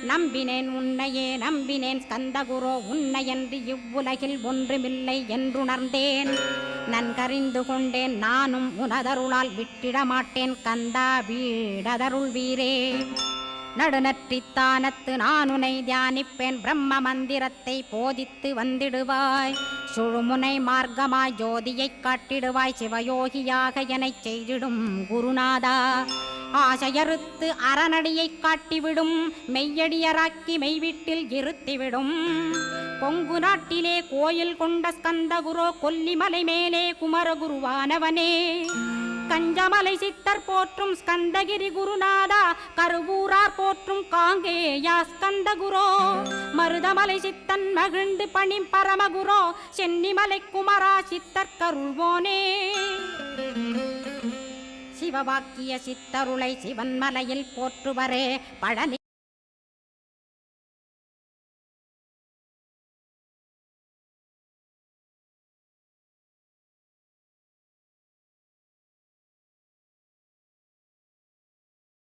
நம்பினேன் உன்னையே நம்பினேன் ஸ்கந்தகுரோ உன்னையன்று இவ்வுலகில் ஒன்றுமில்லை என்றுணர்ந்தேன். நன்கறிந்து கொண்டேன் நானும் உனதருளால் விட்டிட மாட்டேன் கந்தா வீடதருள் வீரே. நடுநற்றித்தானத்து நான் உனை தியானிப்பேன் பிரம்ம மந்திரத்தை போதித்து வந்திடுவாய். சுழுமுனை மார்க்கமாய் ஜோதியைக் காட்டிடுவாய் சிவயோகியாக எனச் செய்திடும் குருநாதா. ஆசையறுத்து அறநடியைக் காட்டிவிடும் மெய்யடியராக்கி மெய்வீட்டில் இருத்திவிடும். கொங்கு நாட்டிலே கோயில் கொண்ட ஸ்கந்தகுரோ கொல்லிமலை மேலே குமரகுருவானவனே. கஞ்சமலை சித்தர் போற்றும் ஸ்கந்தகிரி குருநாதா கருவூரார் போற்றும் காங்கேயா ஸ்கந்தகுரோ. மருதமலை சித்தன் மகிழ்ந்து பணி பரமகுரோ சென்னிமலை குமரா சித்தர் கருள்வோனே. சிவவாக்கிய சித்தருளை சிவன்மலையில் போற்றுவரே பழனி